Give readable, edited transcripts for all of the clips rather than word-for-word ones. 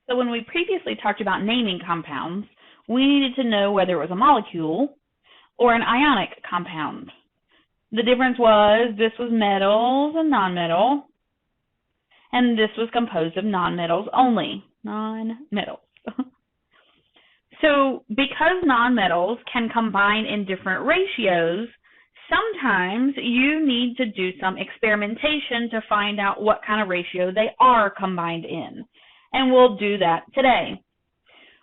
So when we previously talked about naming compounds, we needed to know whether it was a molecule or an ionic compound. The difference was this was metals and nonmetal, and this was composed of nonmetals only. Nonmetals. So because nonmetals can combine in different ratios, sometimes you need to do some experimentation to find out what kind of ratio they are combined in. And we'll do that today.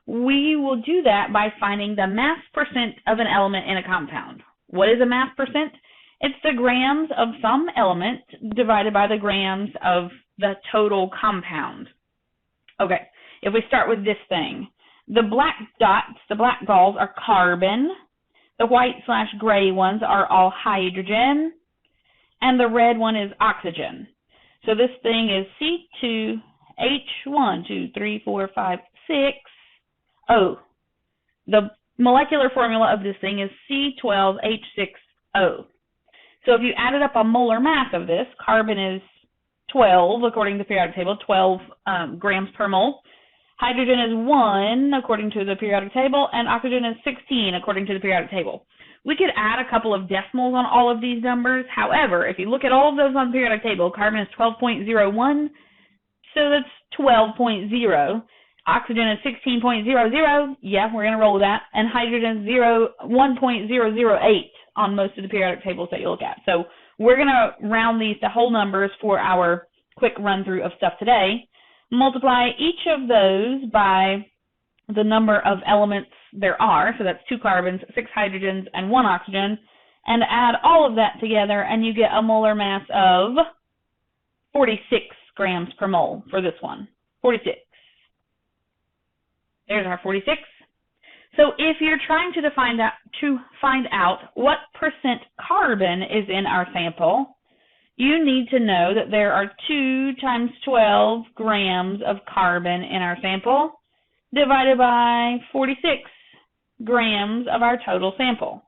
We will do that by finding the mass percent of an element in a compound. What is a mass percent? It's the grams of some element divided by the grams of the total compound. Okay, if we start with this thing, the black dots, the black balls are carbon, the white/gray ones are all hydrogen, and the red one is oxygen. So this thing is C2H1234560. The molecular formula of this thing is C12H6O. So if you added up a molar mass of this, carbon is 12 according to the periodic table, 12 grams per mole. Hydrogen is 1 according to the periodic table, and oxygen is 16 according to the periodic table. We could add a couple of decimals on all of these numbers. However, if you look at all of those on the periodic table, carbon is 12.01, so that's 12.0. Oxygen is 16.00. Yeah, we're going to roll with that. And hydrogen is 1.008 on most of the periodic tables that you look at. So we're going to round these to whole numbers for our quick run-through of stuff today. Multiply each of those by the number of elements there are. So that's 2 carbons, 6 hydrogens, and 1 oxygen. And add all of that together, and you get a molar mass of 46 grams per mole for this one. 46. There's our 46. So if you're trying to find out what percent carbon is in our sample, you need to know that there are 2 times 12 grams of carbon in our sample divided by 46 grams of our total sample.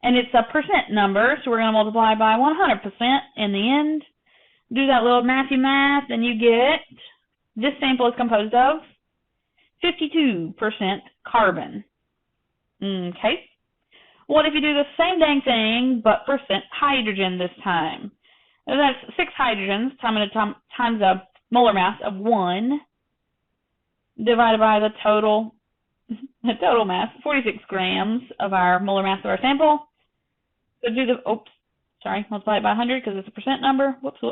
And it's a percent number, so we're going to multiply by 100% in the end. Do that little mathy math, and you get this sample is composed of 52% carbon. Okay. What if you do the same dang thing, but percent hydrogen this time? Now that's 6 hydrogens times a molar mass of 1 divided by the total mass, 46 grams of our molar mass of our sample. So do the, multiply it by 100 because it's a percent number. Whoops.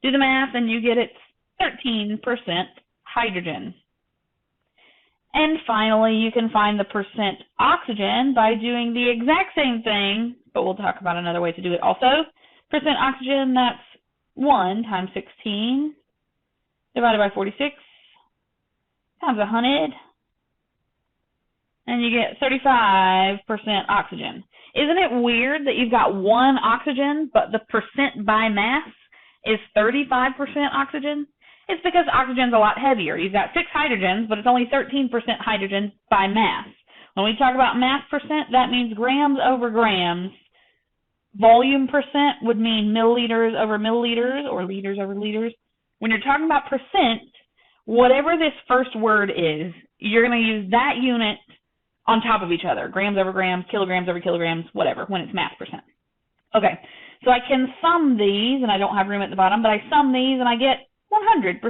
Do the math and you get it's 13% hydrogen. And finally, you can find the percent oxygen by doing the exact same thing, but we'll talk about another way to do it also. Percent oxygen, that's 1 times 16 divided by 46 times 100, and you get 35% oxygen. Isn't it weird that you've got 1 oxygen, but the percent by mass is 35% oxygen? It's because oxygen's a lot heavier. You've got 6 hydrogens, but it's only 13% hydrogen by mass. When we talk about mass percent, that means grams over grams. Volume percent would mean milliliters over milliliters or liters over liters. When you're talking about percent, whatever this first word is, you're going to use that unit on top of each other. Grams over grams, kilograms over kilograms, whatever, when it's mass percent. Okay, so I can sum these, and I don't have room at the bottom, but I sum these and I get 100%.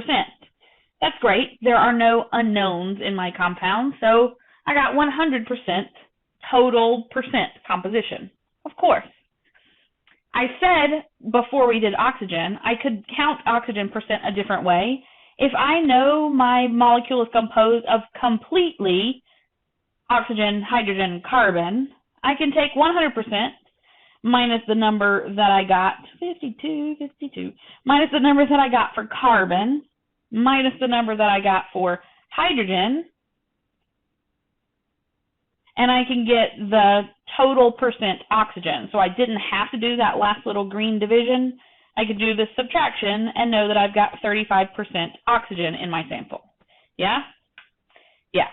That's great. There are no unknowns in my compound, so I got 100% total percent composition. Of course. I said before we did oxygen, I could count oxygen percent a different way. If I know my molecule is composed of completely oxygen, hydrogen, carbon, I can take 100% minus the number that I got, 52, minus the number that I got for carbon, minus the number that I got for hydrogen, and I can get the total percent oxygen. So I didn't have to do that last little green division. I could do this subtraction and know that I've got 35% oxygen in my sample. Yeah? Yeah.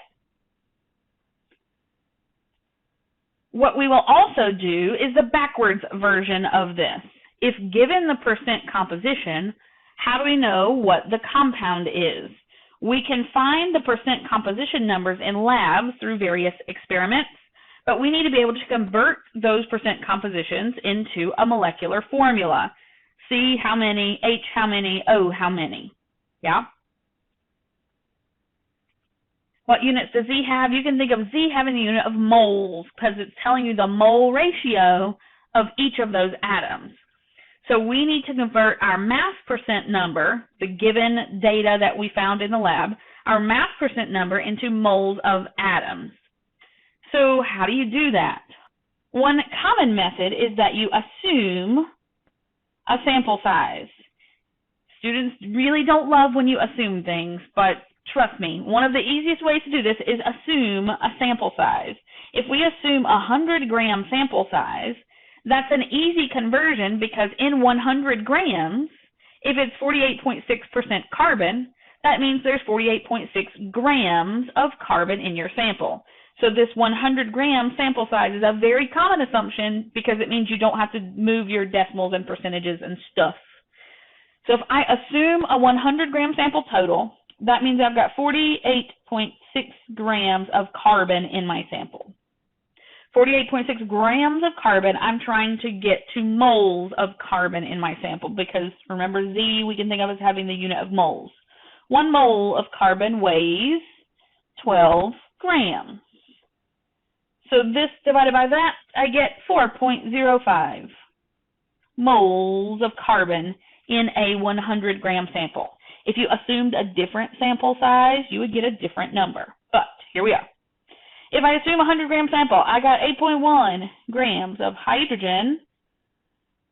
What we will also do is the backwards version of this. If given the percent composition, How do we know what the compound is? We can find the percent composition numbers in labs through various experiments, but we need to be able to convert those percent compositions into a molecular formula. C, how many, H, how many, O, how many. Yeah? What units does Z have? You can think of Z having the unit of moles because it's telling you the mole ratio of each of those atoms. So we need to convert our mass percent number, the given data that we found in the lab, our mass percent number into moles of atoms. So how do you do that? One common method is that you assume a sample size. Students really don't love when you assume things, but trust me, one of the easiest ways to do this is assume a sample size. If we assume a 100-gram sample size, that's an easy conversion because in 100 grams, if it's 48.6% carbon, that means there's 48.6 grams of carbon in your sample. So this 100-gram sample size is a very common assumption because it means you don't have to move your decimals and percentages and stuff. So if I assume a 100-gram sample total, that means I've got 48.6 grams of carbon in my sample. 48.6 grams of carbon, I'm trying to get to moles of carbon in my sample because, remember, Z we can think of as having the unit of moles. 1 mole of carbon weighs 12 grams. So this divided by that, I get 4.05 moles of carbon in a 100-gram sample. If you assumed a different sample size, you would get a different number. But here we are. If I assume a 100-gram sample, I got 8.1 grams of hydrogen.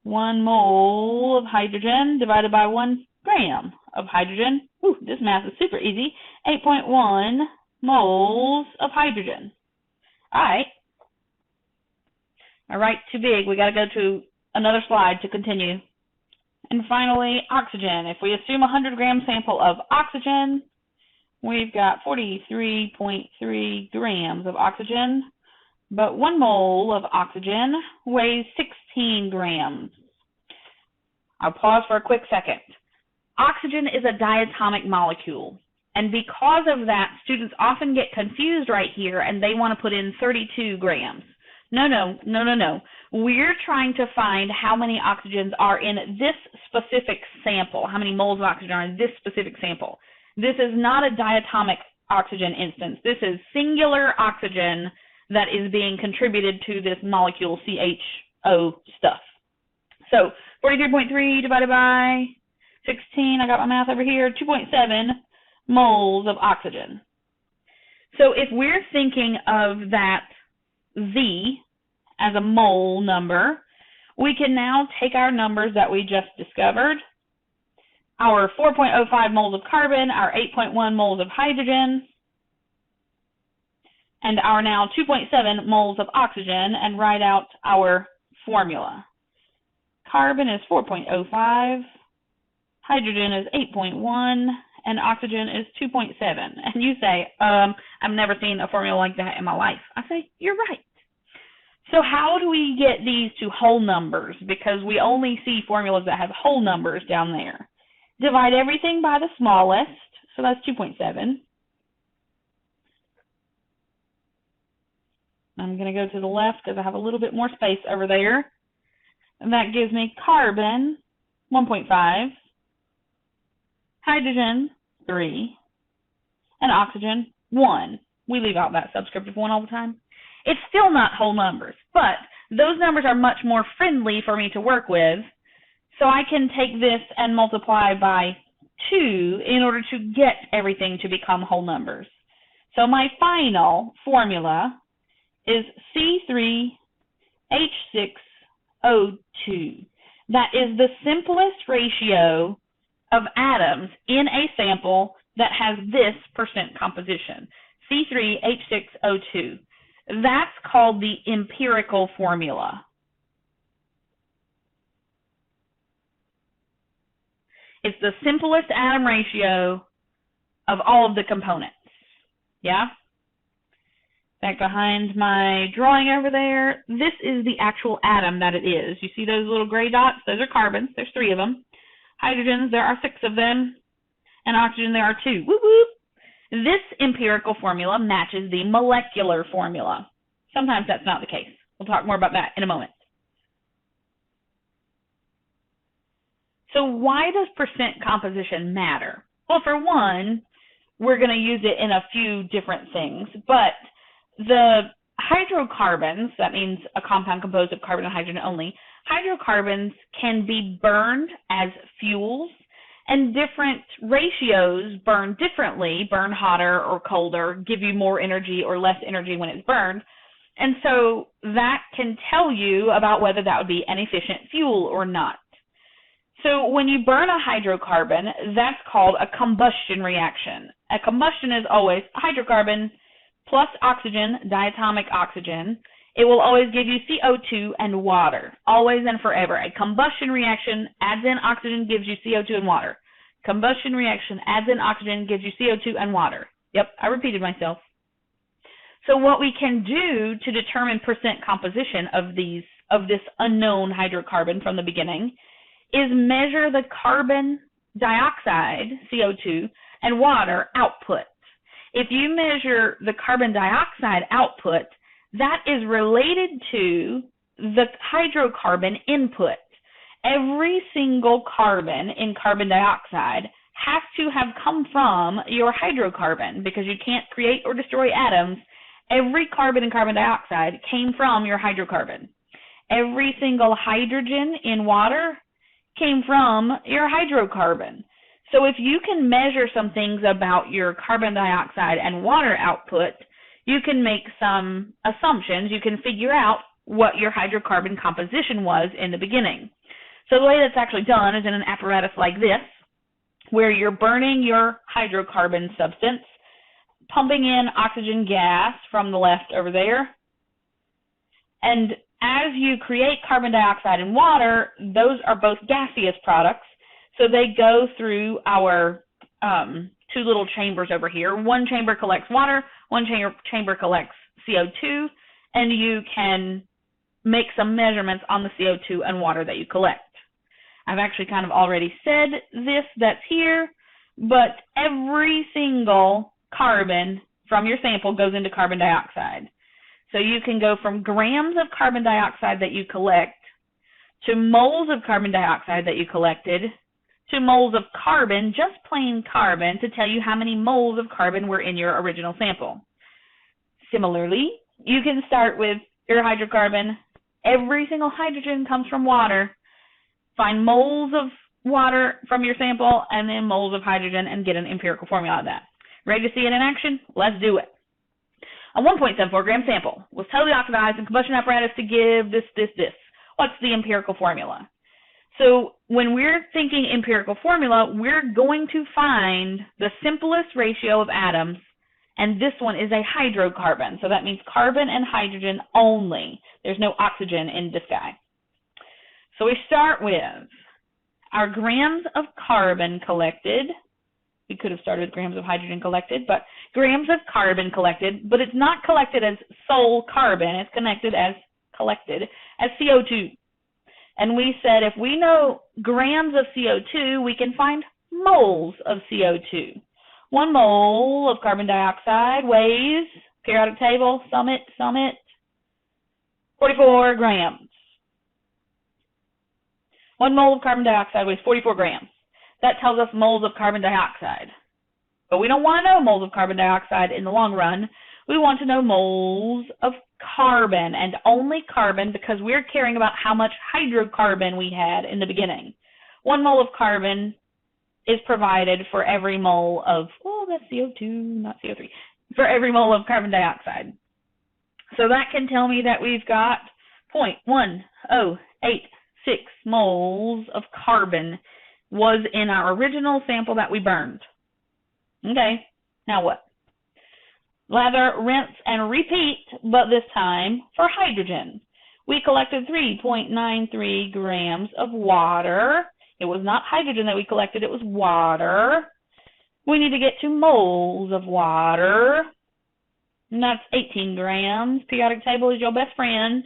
1 mole of hydrogen divided by 1 gram of hydrogen. Ooh, this math is super easy. 8.1 moles of hydrogen. All right. All right, too big. We got to go to another slide to continue. And finally, oxygen. If we assume a 100-gram sample of oxygen, we've got 43.3 grams of oxygen, but 1 mole of oxygen weighs 16 grams. I'll pause for a quick second. Oxygen is a diatomic molecule, and because of that, students often get confused right here, and they want to put in 32 grams. No. We're trying to find how many oxygens are in this specific sample, how many moles of oxygen are in this specific sample. This is not a diatomic oxygen instance. This is singular oxygen that is being contributed to this molecule CHO stuff. So 43.3 divided by 16, I got my math over here, 2.7 moles of oxygen. So if we're thinking of that Z as a mole number, we can now take our numbers that we just discovered, our 4.05 moles of carbon, our 8.1 moles of hydrogen, and our now 2.7 moles of oxygen, and write out our formula. Carbon is 4.05, hydrogen is 8.1, and oxygen is 2.7. And you say, I've never seen a formula like that in my life. I say, you're right. So how do we get these to whole numbers? Because we only see formulas that have whole numbers down there. Divide everything by the smallest, so that's 2.7. I'm going to go to the left because I have a little bit more space over there. And that gives me carbon, 1.5, hydrogen, 3, and oxygen, 1. We leave out that subscript of 1 all the time. It's still not whole numbers, but those numbers are much more friendly for me to work with, so I can take this and multiply by 2 in order to get everything to become whole numbers. So my final formula is C3H6O2. That is the simplest ratio of atoms in a sample that has this percent composition, C3H6O2. That's called the empirical formula. It's the simplest atom ratio of all of the components. Yeah? Back behind my drawing over there, this is the actual atom that it is. You see those little gray dots? Those are carbons. There's 3 of them. Hydrogens, there are 6 of them, and oxygen, there are 2. Whoop, whoop. This empirical formula matches the molecular formula. Sometimes that's not the case. We'll talk more about that in a moment. So why does percent composition matter? Well, for one, we're going to use it in a few different things, but the hydrocarbons, that means a compound composed of carbon and hydrogen only, hydrocarbons can be burned as fuels, and different ratios burn differently, burn hotter or colder, give you more energy or less energy when it's burned. And so that can tell you about whether that would be an efficient fuel or not. So when you burn a hydrocarbon, that's called a combustion reaction. A combustion is always a hydrocarbon plus oxygen, diatomic oxygen. It will always give you CO2 and water, always and forever. A combustion reaction adds in oxygen, gives you CO2 and water. Combustion reaction adds in oxygen, gives you CO2 and water. Yep, I repeated myself. So what we can do to determine percent composition of this unknown hydrocarbon from the beginning is measure the carbon dioxide, CO2, and water output. If you measure the carbon dioxide output, that is related to the hydrocarbon input. Every single carbon in carbon dioxide has to have come from your hydrocarbon because you can't create or destroy atoms. Every carbon in carbon dioxide came from your hydrocarbon. Every single hydrogen in water came from your hydrocarbon. So if you can measure some things about your carbon dioxide and water output, you can make some assumptions. You can figure out what your hydrocarbon composition was in the beginning. So the way that's actually done is in an apparatus like this, where you're burning your hydrocarbon substance, pumping in oxygen gas from the left over there, and as you create carbon dioxide and water, those are both gaseous products, so they go through our 2 little chambers over here. One chamber collects water, one chamber collects CO2, and you can make some measurements on the CO2 and water that you collect. I've actually kind of already said this that's here, but every single carbon from your sample goes into carbon dioxide. So you can go from grams of carbon dioxide that you collect to moles of carbon dioxide that you collected to moles of carbon, just plain carbon, to tell you how many moles of carbon were in your original sample. Similarly, you can start with your hydrocarbon. Every single hydrogen comes from water. Find moles of water from your sample and then moles of hydrogen and get an empirical formula out of that. Ready to see it in action? Let's do it. A 1.74 gram sample was totally oxidized in combustion apparatus to give this. What's the empirical formula? So when we're thinking empirical formula, we're going to find the simplest ratio of atoms, and this one is a hydrocarbon. So that means carbon and hydrogen only. There's no oxygen in this guy. So we start with our grams of carbon collected. We could have started with grams of hydrogen collected, but grams of carbon collected, but it's not collected as sole carbon. It's collected as CO2. And we said if we know grams of CO2, we can find moles of CO2. 1 mole of carbon dioxide weighs, periodic table, summit, 44 grams. 1 mole of carbon dioxide weighs 44 grams. That tells us moles of carbon dioxide. But we don't want to know moles of carbon dioxide in the long run. We want to know moles of carbon, and only carbon, because we're caring about how much hydrocarbon we had in the beginning. 1 mole of carbon is provided for every mole of, that's CO2, not CO3, for every mole of carbon dioxide. So that can tell me that we've got 0.1086 moles of carbon was in our original sample that we burned. Okay, now what? Lather, rinse, and repeat, but this time for hydrogen. We collected 3.93 grams of water. It was not hydrogen that we collected, it was water. We need to get to moles of water. And that's 18 grams. Periodic table is your best friend.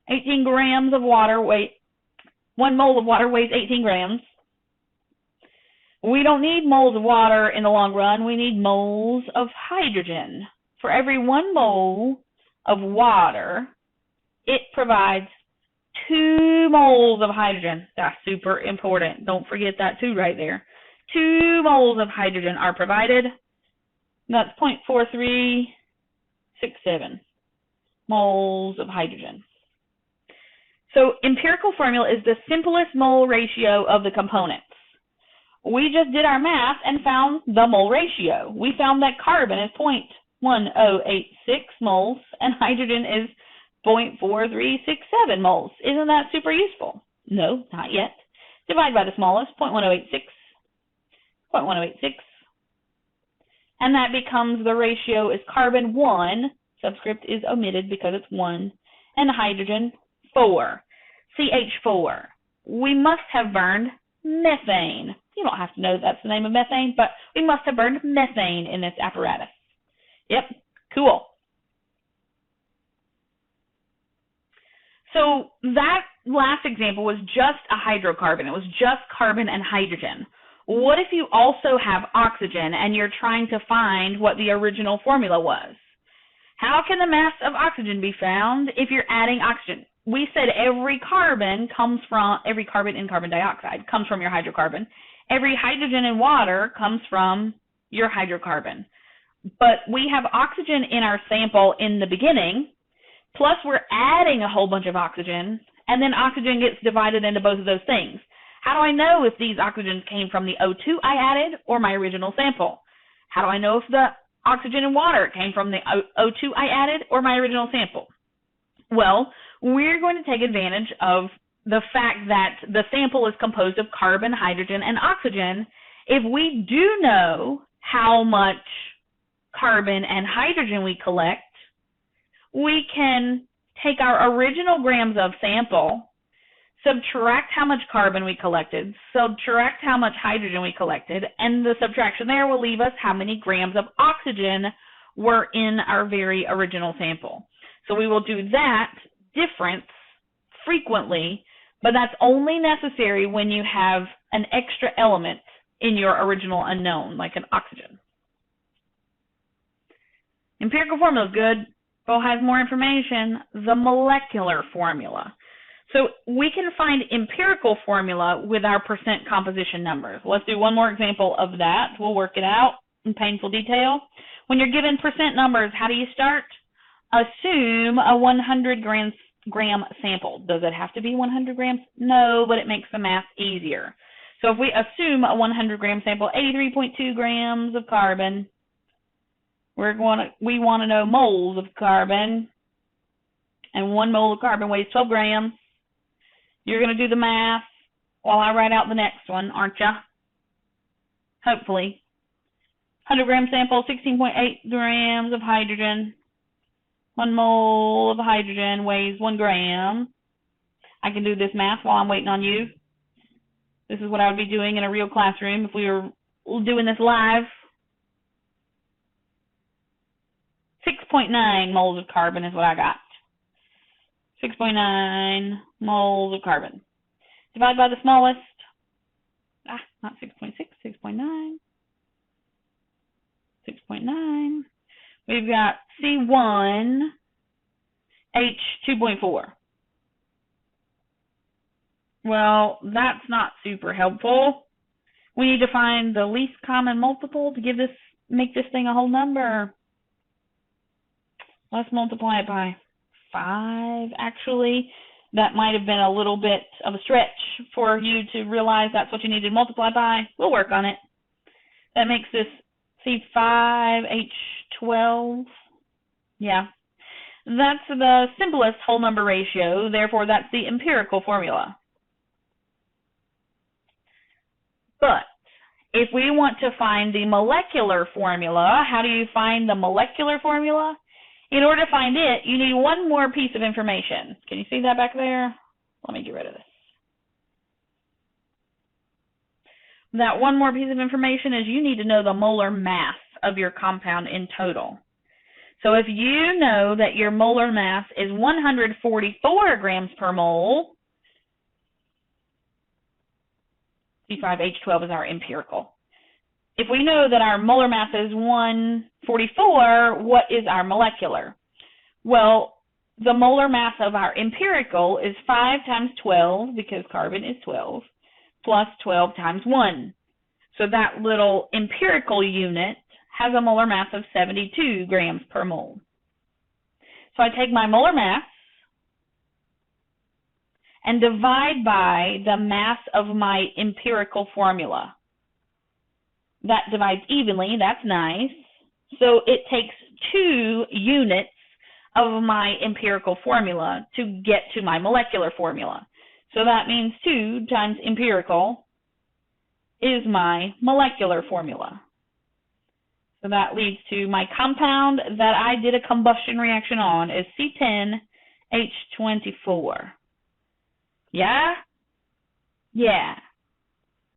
18 grams of water 1 mole of water weighs 18 grams. we don't need moles of water in the long run. We need moles of hydrogen. For every 1 mole of water, it provides 2 moles of hydrogen. That's super important. Don't forget that too right there. 2 moles of hydrogen are provided. That's 0.4367 moles of hydrogen. So empirical formula is the simplest mole ratio of the components. We just did our math and found the mole ratio. We found that carbon is 0.1086 moles and hydrogen is 0.4367 moles. Isn't that super useful? No, not yet. Divide by the smallest, 0.1086. 0.1086. And that becomes the ratio is carbon 1, subscript is omitted because it's 1, and hydrogen 4, CH4. We must have burned methane. You don't have to know that's the name of methane, but we must have burned methane in this apparatus. Yep, cool. So that last example was just a hydrocarbon. It was just carbon and hydrogen. What if you also have oxygen and you're trying to find what the original formula was? How can the mass of oxygen be found if you're adding oxygen? We said every carbon in carbon dioxide comes from your hydrocarbon. Every hydrogen in water comes from your hydrocarbon. But we have oxygen in our sample in the beginning, plus we're adding a whole bunch of oxygen, and then oxygen gets divided into both of those things. How do I know if these oxygens came from the O2 I added or my original sample? How do I know if the oxygen in water came from the O2 I added or my original sample? Well, we're going to take advantage of the fact that the sample is composed of carbon, hydrogen, and oxygen. If we do know how much carbon and hydrogen we collect, we can take our original grams of sample, subtract how much carbon we collected, subtract how much hydrogen we collected, and the subtraction there will leave us how many grams of oxygen were in our very original sample. So we will do that difference frequently, but that's only necessary when you have an extra element in your original unknown, like an oxygen. Empirical formula is good. Bill has more information, the molecular formula. So we can find empirical formula with our percent composition numbers. Let's do one more example of that. We'll work it out in painful detail. When you're given percent numbers, how do you start? Assume a 100 gram sample. Does it have to be 100 grams? No, but it makes the math easier. So if we assume a 100 gram sample, 83.2 grams of carbon, we want to know moles of carbon, and 1 mole of carbon weighs 12 grams. You're going to do the math while I write out the next one, aren't ya? Hopefully. 100 gram sample, 16.8 grams of hydrogen. 1 mole of hydrogen weighs 1 gram. I can do this math while I'm waiting on you. This is what I would be doing in a real classroom if we were doing this live. 6.9 moles of carbon is what I got. 6.9 moles of carbon. Divide by the smallest. Not 6.6, 6.9. 6.9. We've got C1, H2.4. Well, that's not super helpful. We need to find the least common multiple to make this thing a whole number. Let's multiply it by 5, actually. That might have been a little bit of a stretch for you to realize that's what you need to multiply by. We'll work on it. That makes this C5H12. Yeah. That's the simplest whole number ratio. Therefore, that's the empirical formula. But if we want to find the molecular formula, how do you find the molecular formula? In order to find it, you need one more piece of information. Can you see that back there? Let me get rid of this. That one more piece of information is you need to know the molar mass of your compound in total. So if you know that your molar mass is 144 grams per mole, C5H12 is our empirical. if we know that our molar mass is 144, what is our molecular? Well, the molar mass of our empirical is 5 times 12, because carbon is 12, plus 12 times 1. So that little empirical unit has a molar mass of 72 grams per mole. So I take my molar mass and divide by the mass of my empirical formula. That divides evenly, that's nice. So it takes 2 units of my empirical formula to get to my molecular formula. So that means 2 times empirical is my molecular formula. So that leads to my compound that I did a combustion reaction on is C10H24. Yeah? Yeah.